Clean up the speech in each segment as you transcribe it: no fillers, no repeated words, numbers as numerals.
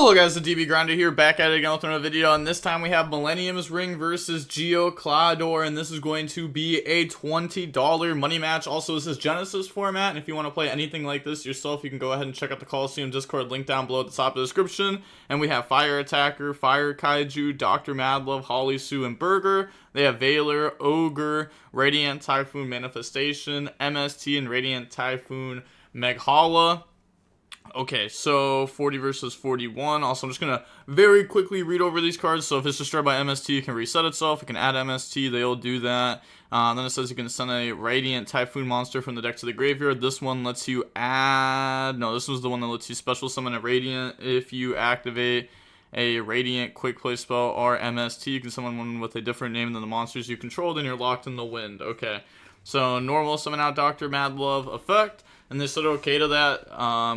Hello guys, the DB Grinder here, back at it again with another video, and this time we have Millennium's Ring versus Geoclador, and this is going to be a $20 money match. Also, this is GENESYS format, and if you want to play anything like this yourself, you can go ahead and check out the Coliseum Discord link down below at the top of the description. And we have Fire Attacker, Fire Kaiju, Dr. Madlove, Holly Sue, and Burger. They have Valor, Ogre, Radiant Typhoon Manifestation, MST, and Radiant Typhoon Meghala. Okay, so 40 versus 41. Also, I'm just going to very quickly read over these cards. So if it's destroyed by MST, it can reset itself. It can add MST. They'll do that. Then it says you can send a Radiant Typhoon monster from the deck to the graveyard. This one lets you add... No, this was the one that lets you special summon a Radiant. If you activate a Radiant Quick Play spell or MST, you can summon one with a different name than the monsters you control, then you're locked in the wind. Okay, so normal summon out Dr. Madlove effect. And they said okay to that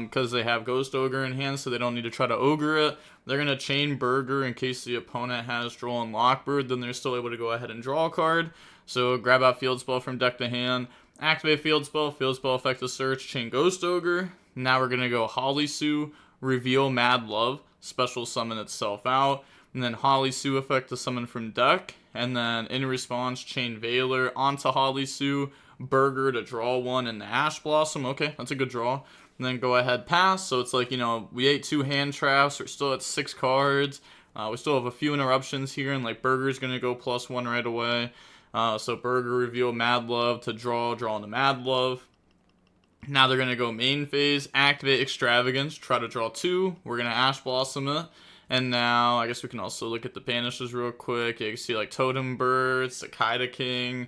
because they have Ghost Ogre in hand, so they don't need to try to Ogre it. They're going to chain Burger in case the opponent has Droll and Lockbird, then they're still able to go ahead and draw a card. So grab out Field Spell from deck to hand, activate Field Spell effect to search, chain Ghost Ogre. Now we're going to go Holly Sue, reveal Madlove, special summon itself out, and then Holly Sue effect to summon from deck, and then in response, chain Valor onto Holly Sue, Burger to draw one, and the Ash Blossom. Okay, that's a good draw. And then go ahead, pass. So it's like, you know, we ate 2 hand traps. We're still at 6 cards. We still have a few interruptions here, and like Burger's going to go +1 right away. So Burger reveal Madlove to draw into Madlove. Now they're going to go main phase, activate Extravagance, try to draw 2. We're going to Ash Blossom it. And now, I guess we can also look at the banishes real quick. You can see like Totem Bird, Cicada King,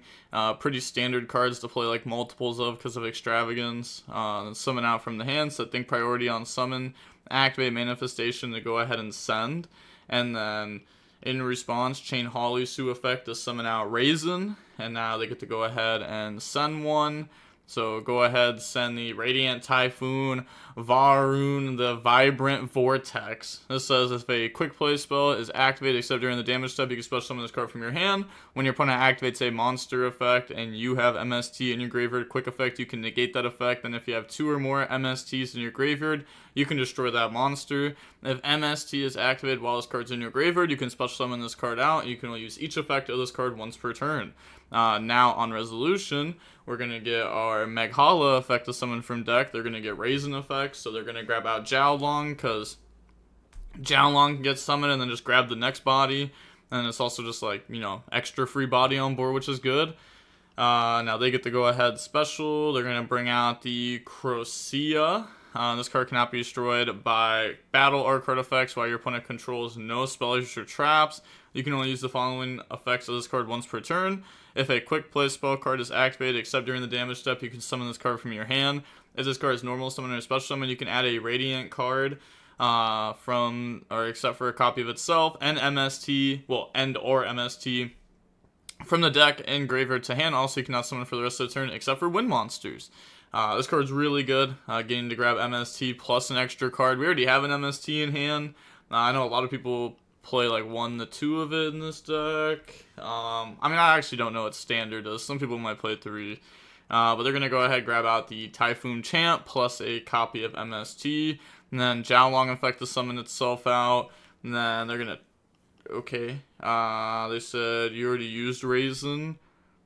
pretty standard cards to play like multiples of because of Extravagance. And summon out from the hand, so think priority on summon. Activate Manifestation to go ahead and send. And then in response, chain Holly Sue effect to summon out Raisin. And now they get to go ahead and send one. So go ahead, send the Radiant Typhoon, Varun, the Vibrant Vortex. This says if a quick play spell is activated except during the damage step, you can special summon this card from your hand. When your opponent activates a monster effect and you have MST in your graveyard quick effect, you can negate that effect. And if you have 2 or more MSTs in your graveyard, you can destroy that monster. If MST is activated while this card's in your graveyard, you can special summon this card out. You can only use each effect of this card once per turn. Now on resolution, we're going to get our Meghala effect to summon from deck. They're going to get Raisin effects, so they're going to grab out Jiaolong, because Jiaolong can get summoned and then just grab the next body. And it's also just like, you know, extra free body on board, which is good. Now they get to go ahead special. They're going to bring out the Crocea. This card cannot be destroyed by battle or card effects while your opponent controls no spells or traps. You can only use the following effects of this card once per turn. If a quick play spell card is activated except during the damage step, you can summon this card from your hand. If this card is normal summon or special summon, you can add a Radiant card except for a copy of itself and MST, or MST from the deck and graveyard to hand. Also, you cannot summon for the rest of the turn except for wind monsters. This card's really good, getting to grab MST plus an extra card. We already have an MST in hand. I know a lot of people play like 1 to 2 of it in this deck. I mean, I actually don't know what standard is. Some people might play 3. But they're going to go ahead and grab out the Typhoon Champ plus a copy of MST. And then Jiaolong effect to summon itself out. And then they're going to... Okay. They said you already used Raisin.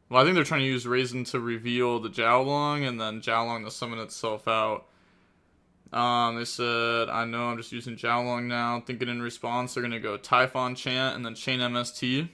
Well, I think they're trying to use Raisin to reveal the Jiaolong, and then Jiaolong to summon itself out. They said, I know, I'm just using Jiaolong now. Thinking in response, they're going to go Typhoon Chant and then chain MST.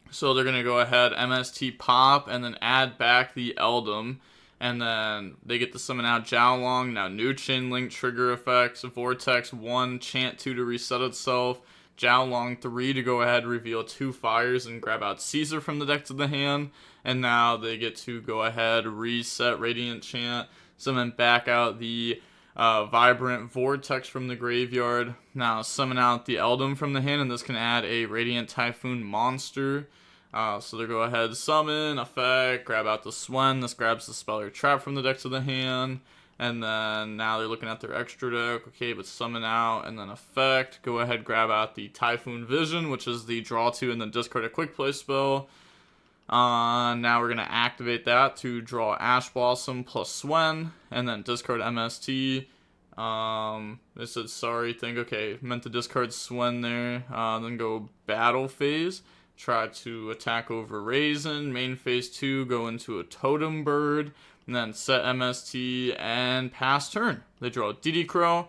So they're going to go ahead, MST pop, and then add back the Eldum. And then they get to summon out Jiaolong. Now new chain link trigger effects. Vortex 1, Chant 2 to reset itself. Jiaolong 3 to go ahead, reveal 2 fires and grab out Caesar from the deck to the hand. And now they get to go ahead, reset Radiant Chant, summon back out the Vibrant Vortex from the graveyard. Now summon out the Eldum from the hand, and this can add a Radiant Typhoon monster. So they go ahead, summon, effect, grab out the Swen. This grabs the spell or trap from the deck to the hand. And then now they're looking at their extra deck. Okay, but summon out and then effect. Go ahead, grab out the Typhoon Vision, which is the draw 2 and then discard a quick play spell. Now we're going to activate that to draw Ash Blossom plus Swen. And then discard MST. It said sorry thing. Okay, meant to discard Swen there. Then go battle phase. Try to attack over Raisin. Main phase 2, go into a Totem Bird. And then set MST and pass turn. They draw a DD Crow.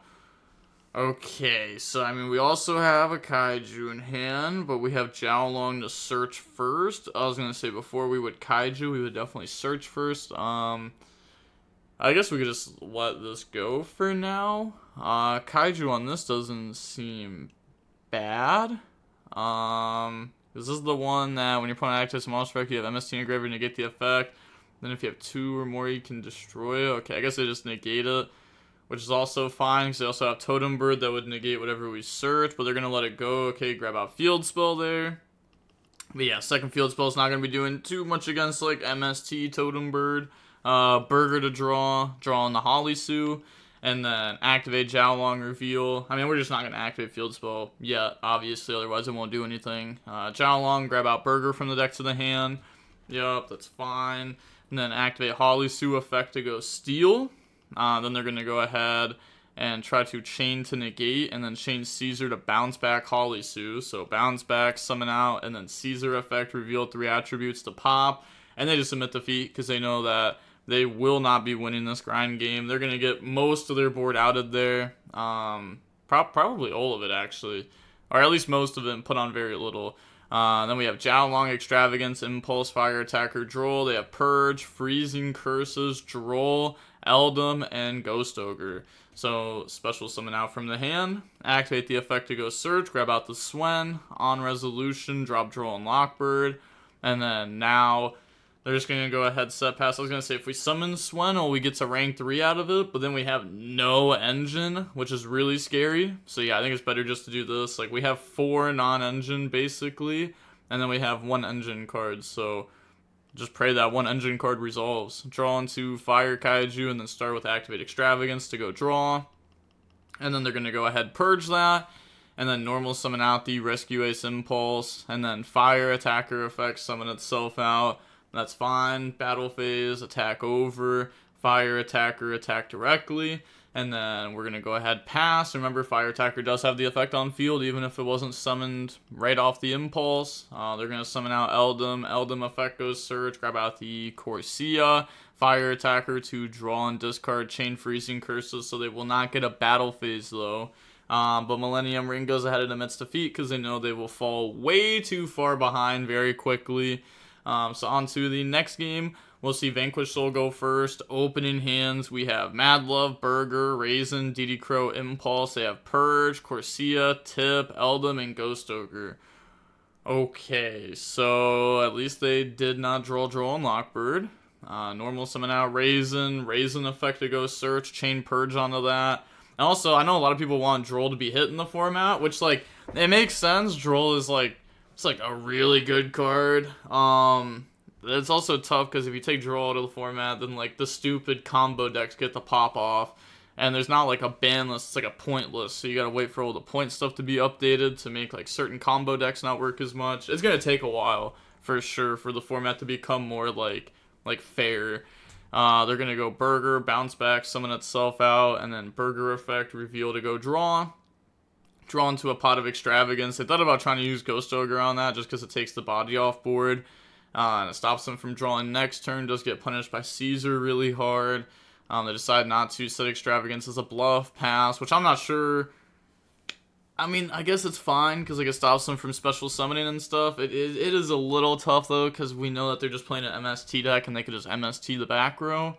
Okay, so I mean, we also have a Kaiju in hand, but we have Jiaolong to search first. I was gonna say before we would Kaiju, we would definitely search first. I guess we could just let this go for now. Kaiju on this doesn't seem bad. This is the one that when your opponent activates a monster effect, you have MST in your graveyard, negate the effect. Then if you have 2 or more, you can destroy it. Okay, I guess they just negate it, which is also fine, because they also have Totem Bird that would negate whatever we search, but they're going to let it go. Okay, grab out Field Spell there. But yeah, second Field Spell is not going to be doing too much against, like, MST, Totem Bird. Burger to draw on the Holisu, and then activate Jiaolong reveal. I mean, we're just not going to activate Field Spell yet, obviously, otherwise it won't do anything. Jiaolong, grab out Burger from the deck to the hand. Yup, that's fine. And then activate Holisu effect to go steal. Then they're going to go ahead and try to chain to negate, and then chain Caesar to bounce back Holisu. So bounce back, summon out, and then Caesar effect, reveal 3 attributes to pop. And they just submit defeat because they know that they will not be winning this grind game. They're going to get most of their board outed there. Probably all of it, actually. Or at least most of it, and put on very little. Then we have Jiaolong, Extravagance, Impulse, Fire Attacker, Droll. They have Purge, Freezing Curses, Droll, Eldum, and Ghost Ogre. So, special summon out from the hand. Activate the effect to go search. Grab out the Swen. On resolution, drop Droll and Lockbird. And then now they're just going to go ahead, set pass. I was going to say, if we summon Swen, we get to rank 3 out of it, but then we have no engine, which is really scary. So yeah, I think it's better just to do this. Like, we have 4 non-engine, basically, and then we have 1 engine card, so just pray that 1 engine card resolves. Draw into Fire Kaiju, and then start with Activate Extravagance to go draw. And then they're going to go ahead, purge that, and then normal summon out the Rescue Ace Impulse, and then Fire Attacker effect, summon itself out. That's fine. Battle phase, attack over, Fire Attacker, attack directly, and then we're going to go ahead, pass. Remember, Fire Attacker does have the effect on field, even if it wasn't summoned right off the impulse. They're going to summon out Eldum. Eldum effect goes search, grab out the Corsia, Fire Attacker to draw and discard Chain Freezing Curses, so they will not get a battle phase, though. But Millennium Ring goes ahead and admits defeat, because they know they will fall way too far behind very quickly. So on to the next game. We'll see Vanquish Soul go first. Opening hands, we have Mad Love, Burger, Raisin, DD Crow, Impulse. They have Purge, Corsia, Tip, Eldum, and Ghost Ogre. Okay, so at least they did not draw and Lockbird. Normal summon out Raisin effect to go search, chain Purge onto that. And also, I know a lot of people want Droll to be hit in the format, which, like, it makes sense. Droll is, like, it's like a really good card. It's also tough because if you take Droll out of the format, then like the stupid combo decks get the pop off, and there's not like a ban list. It's like a point list, so you gotta wait for all the point stuff to be updated to make like certain combo decks not work as much. It's gonna take a while for sure for the format to become more like fair. They're gonna go Burger, bounce back, summon itself out, and then Burger effect, reveal to go draw. Draw into a Pot of Extravagance. They thought about trying to use Ghost Ogre on that just because it takes the body off board. And it stops them from drawing next turn. Does get punished by Caesar really hard. They decide not to set Extravagance as a bluff pass, which I'm not sure. I mean, I guess it's fine because like it stops them from special summoning and stuff. It is a little tough though because we know that they're just playing an MST deck and they could just MST the back row.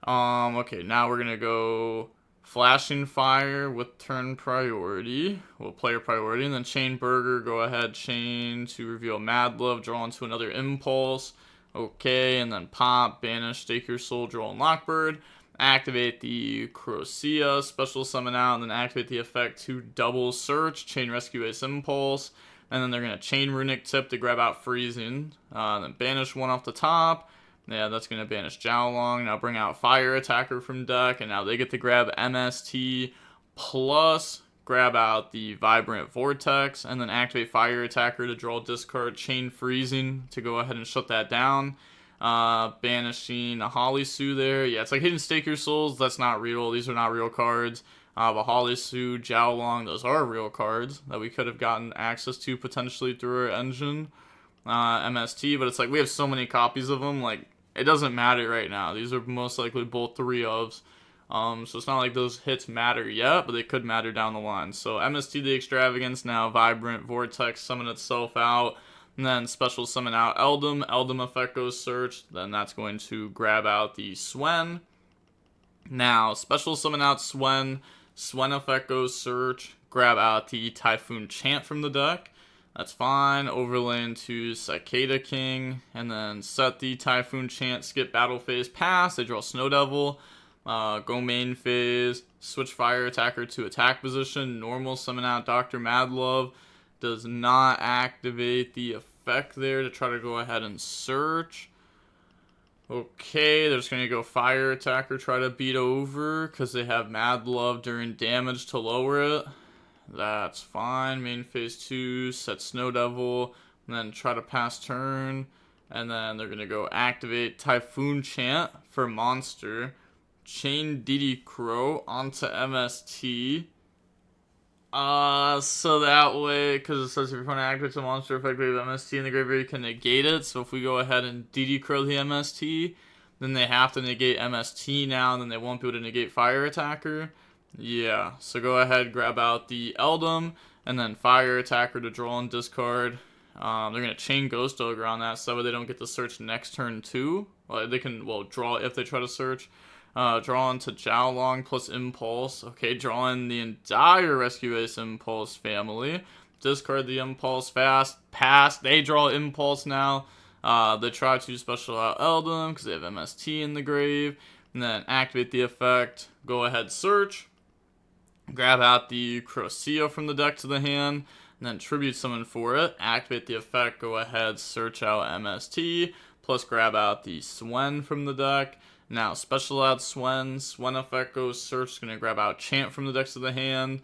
Okay, now we're gonna go Flashing Fire with turn priority, well, player priority, and then Chain Burger, go ahead, chain to reveal Mad Love, draw into another Impulse, okay, and then pop, banish, stake your soul, draw and Lockbird, activate the Corsia, special summon out, and then activate the effect to double search, chain Rescue Ace Impulse, and then they're going to chain Runic Tip to grab out Freezing, then banish one off the top. Yeah, that's going to banish Jiaolong. Now bring out Fire Attacker from deck, and now they get to grab MST, plus grab out the Vibrant Vortex, and then activate Fire Attacker to draw discard Chain Freezing to go ahead and shut that down. Banishing a Holly Sue there. Yeah, it's like Hidden Stake Your Souls. That's not real. These are not real cards. But Holly Sue, Jiaolong, those are real cards that we could have gotten access to potentially through our engine. MST, but it's like we have so many copies of them, like it doesn't matter right now. These are most likely both 3-ofs. So it's not like those hits matter yet, but they could matter down the line. So MST the Extravagance, now Vibrant Vortex, summon itself out, and then special summon out Eldum. Eldum effect goes search, then that's going to grab out the Swen. Now, special summon out Swen. Swen effect goes search, grab out the Typhoon Chant from the deck. That's fine. Overlay into Cicada King, and then set the Typhoon Chant, skip battle phase, pass. They draw Snow Devil. Go main phase, switch fire attacker to attack position. Normal summon out Dr. Madlove. Does not activate the effect there to try to go ahead and search. Okay, they're just going to go fire attacker, try to beat over because they have Madlove during damage to lower it. That's fine. Main phase 2, set Snow Devil, and then try to pass turn. And then they're going to go activate Typhoon Chant for monster. Chain DD Crow onto MST. So that way, because it says if you're trying to activate a monster effect, we have MST in the graveyard, you can negate it. So if we go ahead and DD Crow the MST, then they have to negate MST now, and then they won't be able to negate Fire Attacker. Yeah, so go ahead, grab out the Eldum, and then Fire Attacker to draw and discard. They're going to chain Ghost Ogre on that, so that way they don't get to search next turn too. Well, they can, draw if they try to search. Draw into Jiaolong plus Impulse. Okay, draw in the entire Rescue Ace Impulse family. Discard the Impulse fast. Pass. They draw Impulse now. They try to special out Eldum because they have MST in the grave. And then activate the effect. Go ahead, search. Grab out the Croceo from the deck to the hand. And then tribute summon for it. Activate the effect. Go ahead, search out MST. Plus grab out the Swen from the deck. Now, special out Swen. Swen effect goes search. It's going to grab out Chant from the decks of the hand.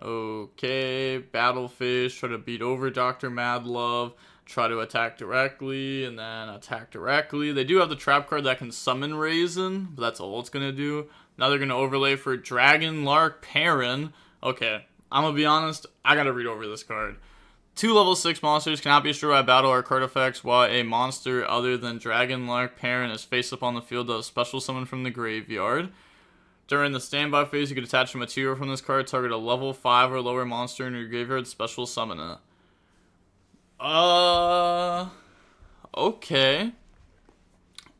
Okay. Battle phase. Try to beat over Dr. Madlove. Try to attack directly. And then attack directly. They do have the trap card that can summon Raisin. But that's all it's going to do. Now they're going to overlay for Dragon Lark Perrin. Okay. I'm going to be honest. I got to read over this card. 2 level 6 monsters cannot be destroyed by battle or card effects, while a monster other than Dragon Lark Parent is face up on the field of special summon from the graveyard. During the standby phase, you can attach a material from this card, target a level 5 or lower monster in your graveyard, special summon it. Okay.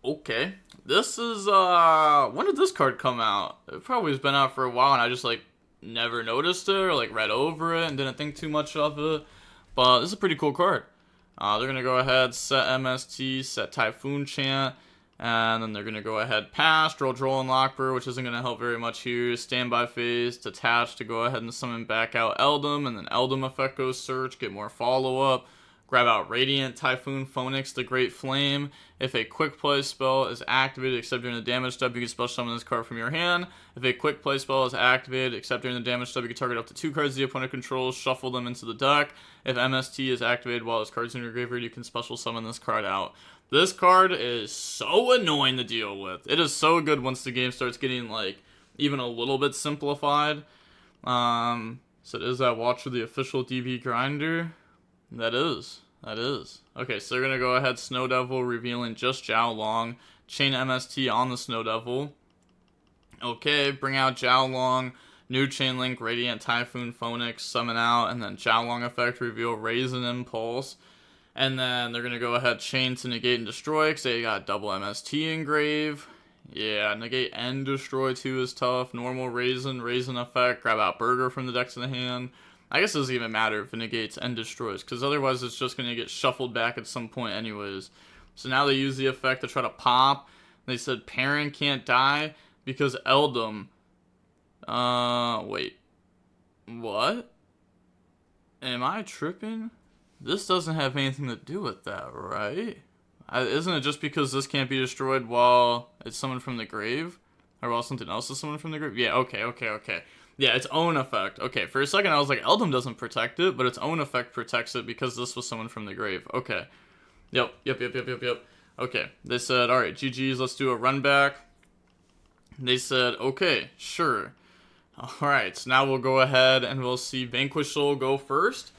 Okay. This is, when did this card come out? It probably has been out for a while, and I just, never noticed it, or, read over it and didn't think too much of it. But this is a pretty cool card. They're going to go ahead, set MST, set Typhoon Chant, and then they're going to go ahead, pass, draw and Lockbird, which isn't going to help very much here. Standby phase, detach to go ahead and summon back out Eldum, and then Eldum effect goes search, get more follow-up. Grab out Radiant, Typhoon, Phoenix, the Great Flame. If a quick play spell is activated except during the damage step, you can special summon this card from your hand. If a quick play spell is activated except during the damage step, you can target up to 2 cards the opponent controls, shuffle them into the deck. If MST is activated while this card's in your graveyard, you can special summon this card out. This card is so annoying to deal with. It is so good once the game starts getting, even a little bit simplified. So is that watch for the official DB grinder? That is. Okay, so they're going to go ahead, Snow Devil, revealing just Jiaolong. Chain MST on the Snow Devil. Okay, bring out Jiaolong. New Chain Link, Radiant, Typhoon, Phoenix, summon out. And then Jiaolong effect, reveal Raisin Impulse. And then they're going to go ahead, chain to negate and destroy, because they got double MST engrave. Yeah, negate and destroy too is tough. Normal Raisin effect, grab out Burger from the decks in the hand. I guess it doesn't even matter if it negates and destroys, because otherwise it's just going to get shuffled back at some point anyways. So now they use the effect to try to pop. They said Parent can't die because Eldum. Wait. What? Am I tripping? This doesn't have anything to do with that, right? Isn't it just because this can't be destroyed while it's summoned from the grave? Or while something else is summoned from the grave? Yeah, okay. Yeah, its own effect. Okay, for a second I was like, Eldum doesn't protect it, but its own effect protects it because this was someone from the grave. Okay. Yep. Okay, they said, alright, GG's, let's do a run back. They said, okay, sure. Alright, so now we'll go ahead and we'll see Vanquish Soul go first.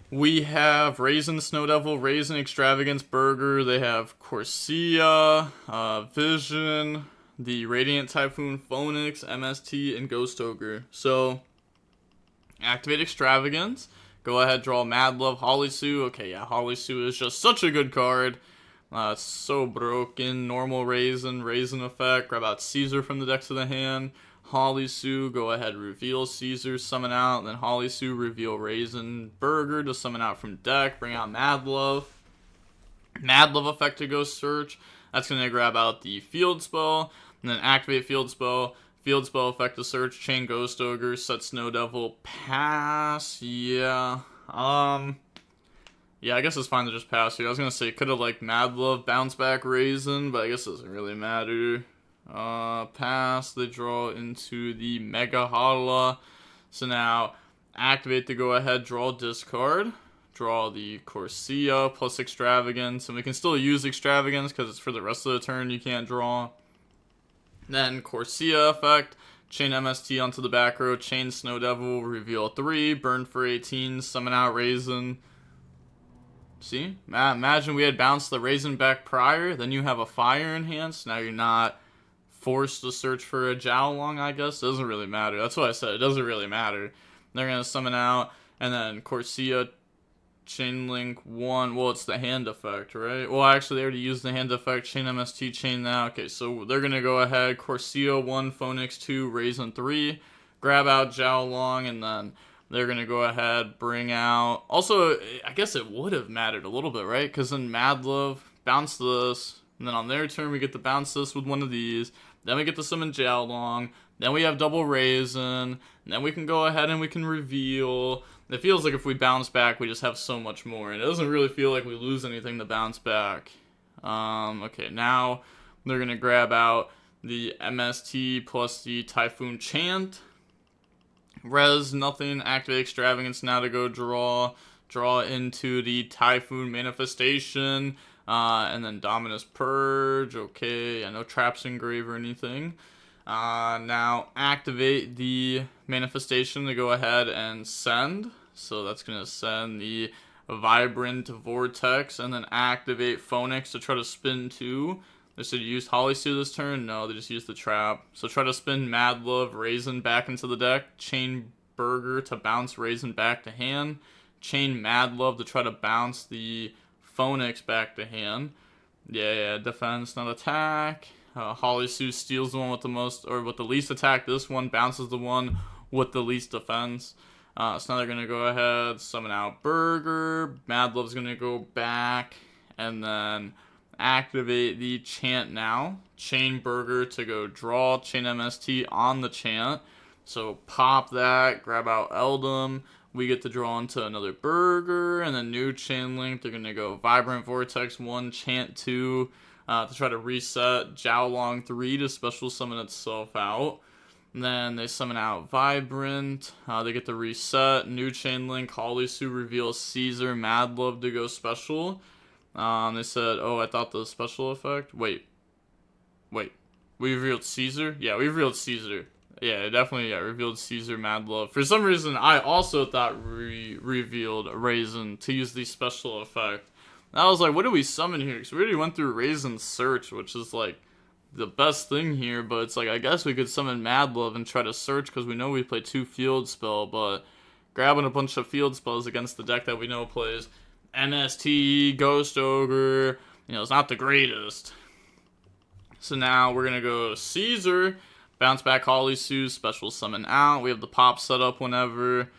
We have Raisin, Snow Devil, Raisin, Extravagance, Burger. They have Corsia, Vision, the Radiant Typhoon, Phoenix, MST, and Ghost Ogre. So, activate Extravagance. Go ahead, draw Mad Love, Holly Sue. Okay, yeah, Holly Sue is just such a good card. It's so broken. Normal Raisin, Raisin effect. Grab out Caesar from the deck to the hand. Holly Sue, go ahead, reveal Caesar, summon out. Then Holly Sue, reveal Raisin. Burger to summon out from deck. Bring out Mad Love. Mad Love effect to go search. That's going to grab out the field spell. And then activate field spell. Field spell effect to search. Chain Ghost Ogre. Set Snow Devil. Pass. Yeah. Yeah, I guess it's fine to just pass here. I was going to say, could have like Mad Love, Bounce Back Raisin, but I guess it doesn't really matter. Pass. They draw into the Mega Hala. So now, activate to go ahead, draw discard. Draw the Corsia plus Extravagance. And we can still use Extravagance because it's for the rest of the turn you can't draw. Then Corsia effect. Chain MST onto the back row. Chain Snow Devil. Reveal 3. Burn for 18. Summon out Raisin. See? Imagine we had bounced the Raisin back prior. Then you have a Fire Enhance. Now you're not forced to search for a Jowlong, I guess. It doesn't really matter. That's what I said. It doesn't really matter. They're going to summon out. And then Corsia, Chain Link 1. Well, it's the hand effect, right? Well, actually, they already used the hand effect. Chain MST, chain that. Okay, so they're going to go ahead. Corsia 1, Phoenix 2, Raisin 3. Grab out Jowlong, and then they're going to go ahead, bring out... Also, I guess it would have mattered a little bit, right? Because then Mad Love, bounce this. And then on their turn, we get to bounce this with one of these. Then we get to summon Jowlong. Then we have double Raisin. And then we can go ahead and we can reveal. It feels like if we bounce back, we just have so much more. And it doesn't really feel like we lose anything to bounce back. Okay, now they're going to grab out the MST plus the Typhoon Chant. Res, nothing. Activate Extravagance now to go draw. Draw into the Typhoon Manifestation. And then Dominus Purge. Okay, I know Traps Engrave or anything. Now activate the Manifestation to go ahead and send. So that's going to send the Vibrant Vortex. And then activate Phoenix to try to spin 2. They should use Holly Sue this turn. No, they just used the trap. So try to spin Mad Love, Raisin back into the deck. Chain Burger to bounce Raisin back to hand. Chain Mad Love to try to bounce the Phoenix back to hand. Yeah, defense, not attack. Holly Sue steals the one with the most, or with the least attack. This one bounces the one with the least defense. So now they're going to go ahead, summon out Burger. Mad Love's going to go back. And then activate the Chant now. Chain Burger to go draw. Chain MST on the Chant. So pop that, grab out Eldum. We get to draw into another Burger, and then new Chain Link. They're going to go Vibrant Vortex 1, Chant 2, to try to reset Jowlong 3 to special summon itself out. And then they summon out Vibrant. They get to reset, new Chain Link, Holly Sue reveals Caesar, Mad Love to go special. They said, oh, I thought the special effect. Wait. We revealed Caesar? Yeah, we revealed Caesar. Yeah, definitely, revealed Caesar, Mad Love. For some reason, I also thought revealed Raisin to use the special effect. And I was like, what do we summon here? Because we already went through Raisin Search, which is, like, the best thing here. But it's like, I guess we could summon Mad Love and try to search, because we know we play 2 field spell. But grabbing a bunch of field spells against the deck that we know plays MST, Ghost Ogre, it's not the greatest. So now we're going to go Caesar. Bounce back Holly Sue, special summon out. We have the pop set up whenever.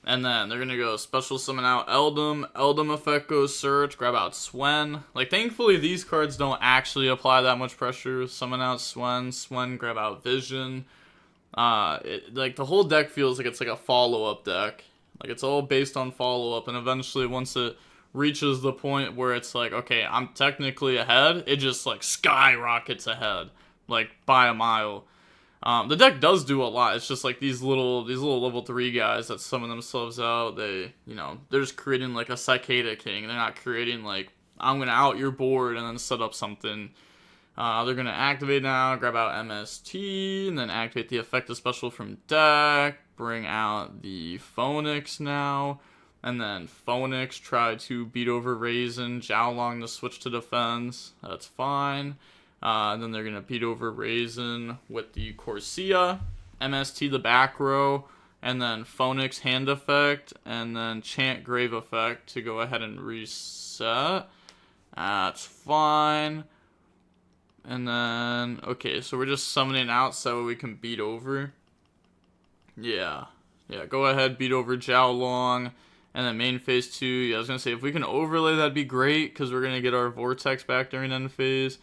And then they're going to go special summon out Eldum. Eldum effect goes search. Grab out Swen. Like, thankfully, these cards don't actually apply that much pressure. Summon out Swen. Swen, grab out Vision. Like, the whole deck feels like it's like a follow-up deck. Like, it's all based on follow-up. And eventually, once it reaches the point where it's like, okay, I'm technically ahead, it just, like, skyrockets ahead. Like, by a mile. The deck does do a lot. It's just like these little level 3 guys that summon themselves out. They're just creating like a Cicada King. They're not creating like I'm going to out your board and then set up something. They're going to activate now, grab out MST, and then activate the effective special from deck, bring out the Phoenix now, and then Phoenix try to beat over Raisin, Jiaolong to switch to defense, that's fine. Then they're going to beat over Raisin with the Corsia, MST the back row, and then Phoenix hand effect, and then Chant Grave effect to go ahead and reset. That's fine. And then, okay, so we're just summoning out so we can beat over. Yeah, go ahead, beat over Jiaolong. And then main phase 2, yeah, I was going to say, if we can overlay, that'd be great, because we're going to get our Vortex back during end phase.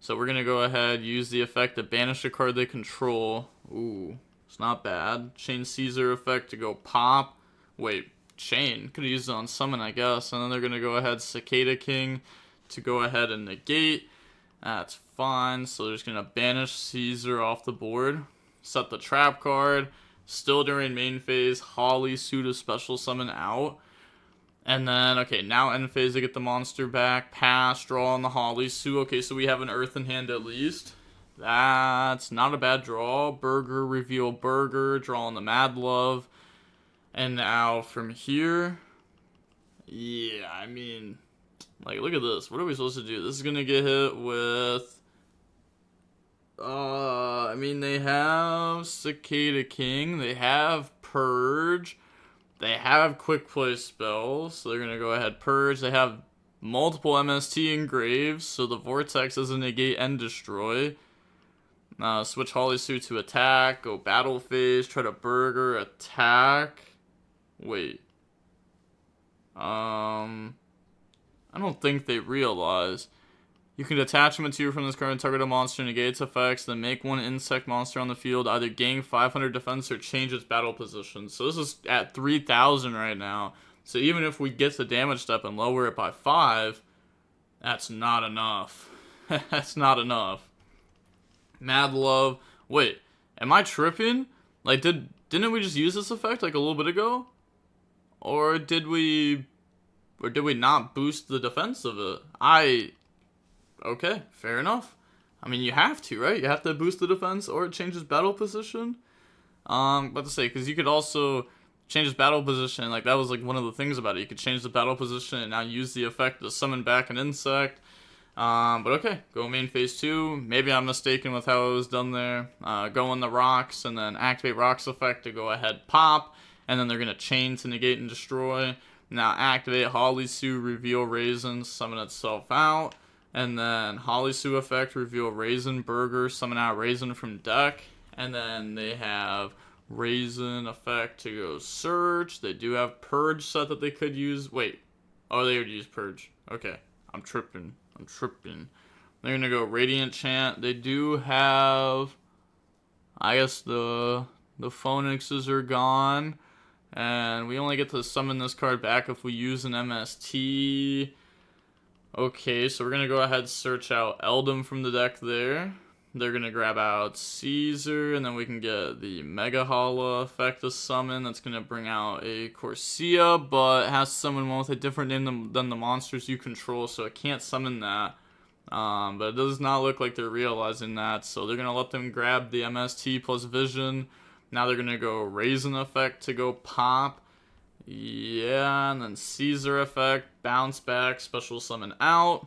So we're going to go ahead, use the effect to banish a card they control. Ooh, it's not bad. Chain Caesar effect to go pop. Wait, Chain. Could have used it on summon, I guess. And then they're going to go ahead, Cicada King to go ahead and negate. That's fine. So they're just going to banish Caesar off the board. Set the trap card. Still during main phase, Holly Sue to special summon out. And then, okay, now end phase they get the monster back. Pass, draw on the Holly Sue. Okay, so we have an Earth in hand at least. That's not a bad draw. Burger, reveal Burger, draw on the Mad Love. And now from here, yeah, I mean, like, look at this. What are we supposed to do? This is going to get hit with... I mean, they have Cicada King, they have Purge, they have Quick Play spells, so they're going to go ahead Purge, they have multiple MST engraves, so the Vortex is a negate and destroy. Switch Holly Sue to attack, go battle phase, try to burger, attack. Wait. I don't think they realize. You can detach a material from this card and target a monster, negate its effects, then make one insect monster on the field, either gain 500 defense or change its battle position. So this is at 3,000 right now. So even if we get the damage step and lower it by 5, that's not enough. That's not enough. Mad Love. Wait, am I tripping? Like, didn't we just use this effect like a little bit ago? Or did we not boost the defense of it? Okay, fair enough. I mean, you have to, right? You have to boost the defense or it changes battle position. What to say, because you could also change his battle position. Like, that was, like, one of the things about it. You could change the battle position and now use the effect to summon back an insect. But okay, go main phase 2. Maybe I'm mistaken with how it was done there. Go in the rocks and then activate rocks effect to go ahead pop. And then they're going to chain to negate and destroy. Now activate Holly Sue, reveal Raisin, summon itself out. And then Holly Sue effect, reveal Raisin Burger, summon out Raisin from deck. And then they have Raisin effect to go search. They do have Purge set that they could use. Wait. Oh, they would use Purge. Okay. I'm tripping. They're going to go Radiant Chant. They do have... I guess the Phoenixes are gone. And we only get to summon this card back if we use an MST... Okay, so we're going to go ahead and search out Eldum from the deck there. They're going to grab out Caesar, and then we can get the Mega Hala effect to summon. That's going to bring out a Corsia, but it has to summon one with a different name than the monsters you control, so it can't summon that. But it does not look like they're realizing that, so they're going to let them grab the MST plus Vision. Now they're going to go Raisin effect to go pop. Yeah, and then Caesar effect, bounce back, special summon out.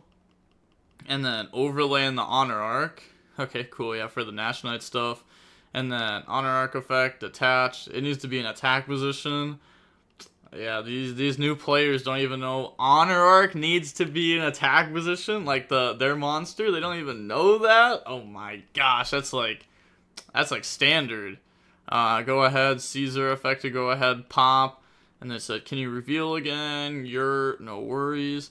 And then overlay in the Honor Arc. Okay, cool, yeah, for the National Knight stuff. And then Honor Arc effect, attach. It needs to be in attack position. Yeah, these new players don't even know Honor Arc needs to be in attack position. Like their monster, they don't even know that. Oh my gosh, that's like standard. Go ahead, Caesar effect to go ahead, pop. And they said, can you reveal again? No worries.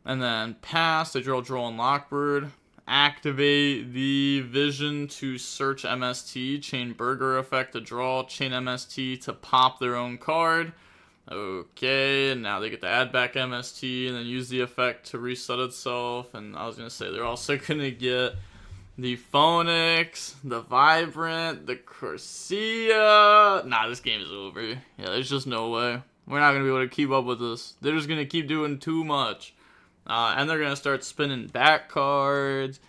And then pass, they draw and Lockbird. Activate the Vision to search MST. Chain Burger effect to draw. Chain MST to pop their own card. Okay, and now they get to add back MST and then use the effect to reset itself. And I was going to say, they're also going to get the Phoenix, the Vibrant, the Corsia. Nah, this game is over. Yeah, there's just no way. We're not going to be able to keep up with this. They're just going to keep doing too much. And they're gonna start spinning back cards.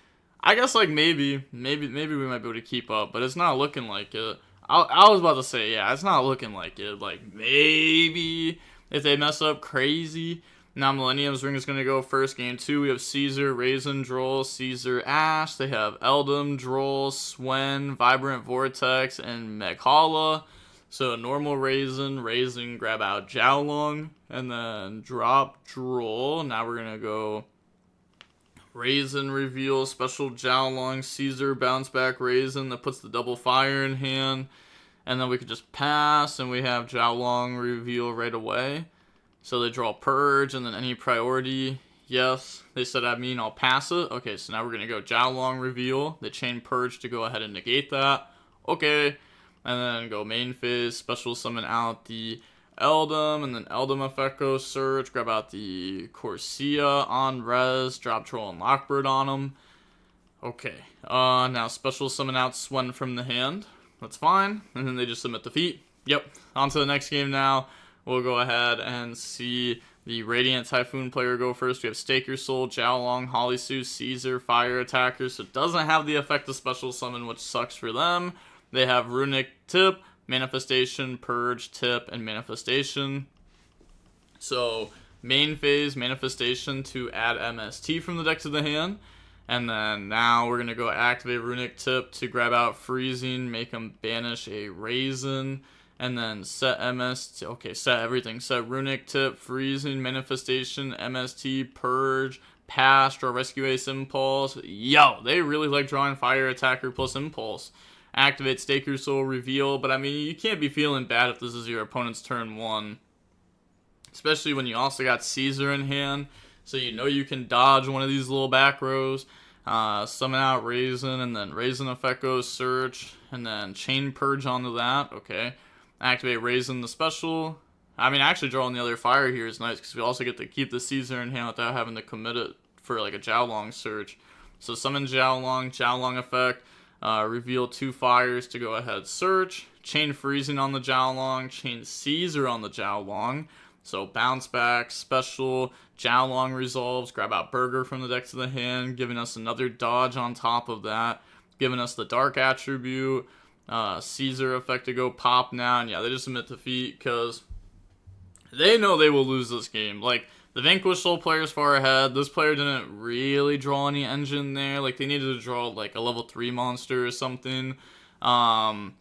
I guess like maybe we might be able to keep up, but it's not looking like it. I was about to say, yeah, it's not looking like it. Like maybe if they mess up crazy. Now Millennium's Ring is gonna go first. Game 2, we have Caesar, Raisin, Droll, Caesar, Ash. They have Eldum, Droll, Swen, Vibrant Vortex, and Meghala. So normal Raisin, grab out Jiaolong, and then drop Droll. Now we're gonna go Raisin reveal, special Jiaolong, Caesar, bounce back Raisin that puts the double fire in hand. And then we could just pass, and we have Jiaolong reveal right away. So they draw Purge, and then any priority, yes. They said, I mean, I'll pass it. Okay, so now we're going to go Jiaolong reveal. They chain Purge to go ahead and negate that. Okay. And then go main phase, special summon out the Eldum, and then Eldum effect goes search, grab out the Corsia on res, drop Troll and Lockbird on them. Okay, now special summon out Swen from the hand. That's fine, and then they just submit defeat. Yep, on to the next game now. We'll go ahead and see the Radiant Typhoon player go first. We have Staker Soul, Jiaolong, Holisu, Caesar, Fire Attacker, so it doesn't have the effect of special summon, which sucks for them. They have Runic Tip, Manifestation, Purge, Tip, and Manifestation. So, main phase, Manifestation to add MST from the deck to the hand. And then now we're going to go activate Runic Tip to grab out Freezing, make them banish a Raisin. And then set MST, okay, set everything. Set Runic Tip, Freezing, Manifestation, MST, Purge, Pass, draw Rescue Ace Impulse. Yo, they really like drawing Fire Attacker plus Impulse. Activate Staker Soul, reveal, but I mean, you can't be feeling bad if this is your opponent's turn 1. Especially when you also got Caesar in hand, so you know you can dodge one of these little back rows. Summon out Raisin, and then Raisin effect goes search, and then chain Purge onto that, okay. Activate Raisin the special. I mean, actually drawing the other fire here is nice, because we also get to keep the Caesar in hand without having to commit it for like a Jiaolong search. So summon Jiaolong effect. Reveal 2 fires to go ahead search. Chain Freezing on the Jiaolong. Chain Caesar on the Jiaolong. So bounce back, special, Jiaolong resolves. Grab out Burger from the deck to the hand, giving us another dodge on top of that. Giving us the Dark attribute. Caesar effect to go pop now. And yeah, they just submit defeat because they know they will lose this game. Like, the Vanquish Soul player's far ahead. This player didn't really draw any engine there. Like, they needed to draw, like, a level 3 monster or something. Yeah,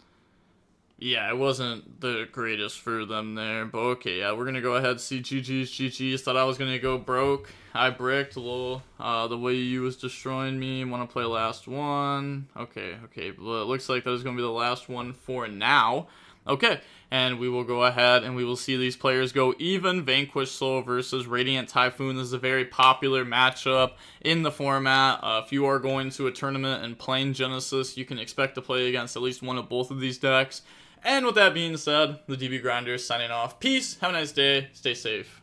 it wasn't the greatest for them there. But, okay, yeah, we're going to go ahead and see GG's. Thought I was going to go broke. I bricked a little. The way you was destroying me. Want to play last one. Okay. Well, it looks like that is going to be the last one for now. Okay, and we will go ahead and we will see these players go even. Vanquish Soul versus Radiant Typhoon. This is a very popular matchup in the format. If you are going to a tournament and playing Genesis, you can expect to play against at least one of both of these decks. And with that being said, the DB Grinder is signing off. Peace, have a nice day, stay safe.